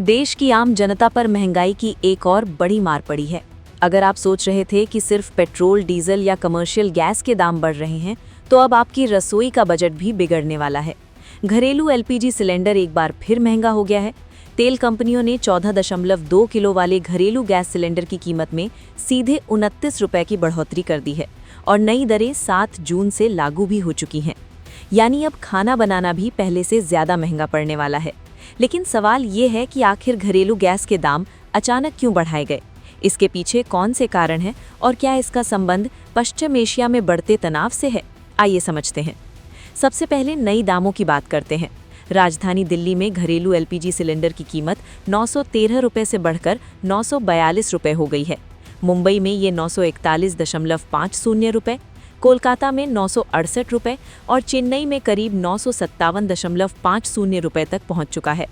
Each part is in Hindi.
देश की आम जनता पर महंगाई की एक और बड़ी मार पड़ी है। अगर आप सोच रहे थे कि सिर्फ पेट्रोल, डीजल या कमर्शियल गैस के दाम बढ़ रहे हैं, तो अब आपकी रसोई का बजट भी बिगड़ने वाला है। घरेलू एलपीजी सिलेंडर एक बार फिर महंगा हो गया है। तेल कंपनियों ने 14.2 किलो वाले घरेलू गैस सिलेंडर की कीमत में सीधे 29 रुपए की बढ़ोतरी कर दी है और नई दरें 7 जून से लागू भी हो चुकी हैं। यानी अब खाना बनाना भी पहले से ज़्यादा महंगा पड़ने वाला है। लेकिन सवाल ये है कि आखिर घरेलू गैस के दाम अचानक क्यों बढ़ाए गए? इसके पीछे कौन से कारण हैं और क्या इसका संबंध पश्चिम एशिया में बढ़ते तनाव से है? आइए समझते हैं। सबसे पहले नई दामों की बात करते हैं। राजधानी दिल्ली में घरेलू एलपीजी सिलेंडर की कीमत 913 रुपये से बढ़कर 942 रुपये हो गई है। मुंबई में ये 941.50 रुपये, कोलकाता में 968 रुपये और चेन्नई में करीब 957.50 रुपये तक पहुंच चुका है।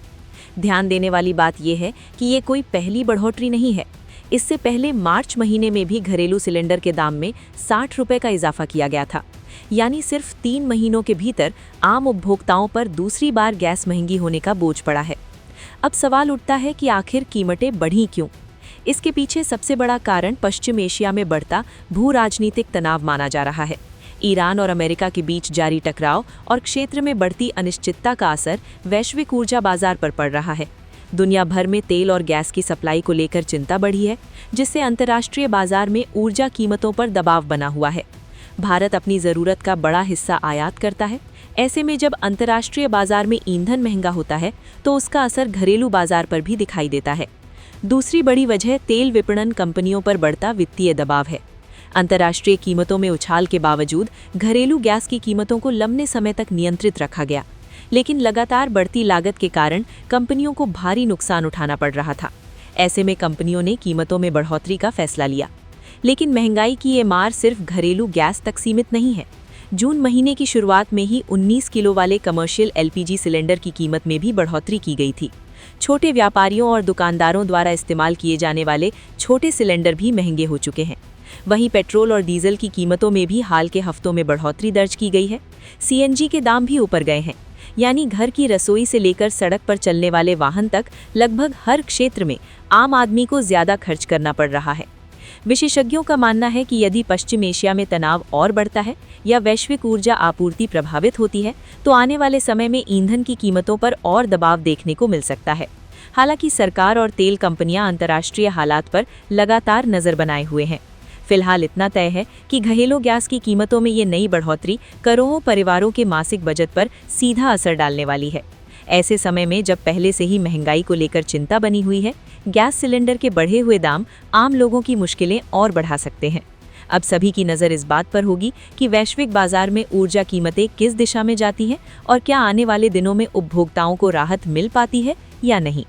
ध्यान देने वाली बात यह है कि ये कोई पहली बढ़ोतरी नहीं है। इससे पहले मार्च महीने में भी घरेलू सिलेंडर के दाम में 60 रुपये का इजाफा किया गया था। यानी सिर्फ 3 महीनों के भीतर आम उपभोक्ताओं पर दूसरी बार गैस महंगी होने का बोझ पड़ा है। अब सवाल उठता है कि आखिर कीमतें बढ़ी क्यों? इसके पीछे सबसे बड़ा कारण पश्चिम एशिया में बढ़ता भू राजनीतिक तनाव माना जा रहा है। ईरान और अमेरिका के बीच जारी टकराव और क्षेत्र में बढ़ती अनिश्चितता का असर वैश्विक ऊर्जा बाजार पर पड़ रहा है। दुनिया भर में तेल और गैस की सप्लाई को लेकर चिंता बढ़ी है, जिससे अंतर्राष्ट्रीय बाजार में ऊर्जा कीमतों पर दबाव बना हुआ है। भारत अपनी ज़रूरत का बड़ा हिस्सा आयात करता है। ऐसे में जब अंतर्राष्ट्रीय बाजार में ईंधन महंगा होता है, तो उसका असर घरेलू बाजार पर भी दिखाई देता है। दूसरी बड़ी वजह तेल विपणन कंपनियों पर बढ़ता वित्तीय दबाव है। अंतर्राष्ट्रीय कीमतों में उछाल के बावजूद घरेलू गैस की कीमतों को लंबे समय तक नियंत्रित रखा गया, लेकिन लगातार बढ़ती लागत के कारण कंपनियों को भारी नुकसान उठाना पड़ रहा था। ऐसे में कंपनियों ने कीमतों में बढ़ोतरी का फैसला लिया। लेकिन महंगाई की ये मार सिर्फ घरेलू गैस तक सीमित नहीं है। जून महीने की शुरुआत में ही 19 किलो वाले कमर्शियल एलपीजी सिलेंडर की कीमत में भी बढ़ोतरी की गई थी। छोटे व्यापारियों और दुकानदारों द्वारा इस्तेमाल किए जाने वाले छोटे सिलेंडर भी महंगे हो चुके हैं। वहीं पेट्रोल और डीजल की कीमतों में भी हाल के हफ्तों में बढ़ोतरी दर्ज की गई है। सीएनजी के दाम भी ऊपर गए हैं। यानी घर की रसोई से लेकर सड़क पर चलने वाले वाहन तक लगभग हर क्षेत्र में आम आदमी को ज़्यादा खर्च करना पड़ रहा है। विशेषज्ञों का मानना है कि यदि पश्चिम एशिया में तनाव और बढ़ता है या वैश्विक ऊर्जा आपूर्ति प्रभावित होती है, तो आने वाले समय में ईंधन की कीमतों पर और दबाव देखने को मिल सकता है। हालांकि सरकार और तेल कंपनियां अंतर्राष्ट्रीय हालात पर लगातार नज़र बनाए हुए हैं। फिलहाल इतना तय है कि घरेलू गैस की कीमतों में ये नई बढ़ोतरी करोड़ों परिवारों के मासिक बजट पर सीधा असर डालने वाली है। ऐसे समय में जब पहले से ही महंगाई को लेकर चिंता बनी हुई है, गैस सिलेंडर के बढ़े हुए दाम आम लोगों की मुश्किलें और बढ़ा सकते हैं। अब सभी की नज़र इस बात पर होगी कि वैश्विक बाजार में ऊर्जा कीमतें किस दिशा में जाती हैं और क्या आने वाले दिनों में उपभोक्ताओं को राहत मिल पाती है या नहीं।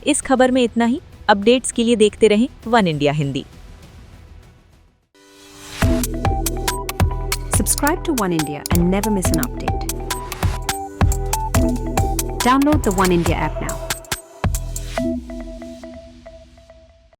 इस खबर में इतना ही। अपडेट्स के लिए देखते रहें one India Hindi. Subscribe to One India and never miss an update. Download the One India app now.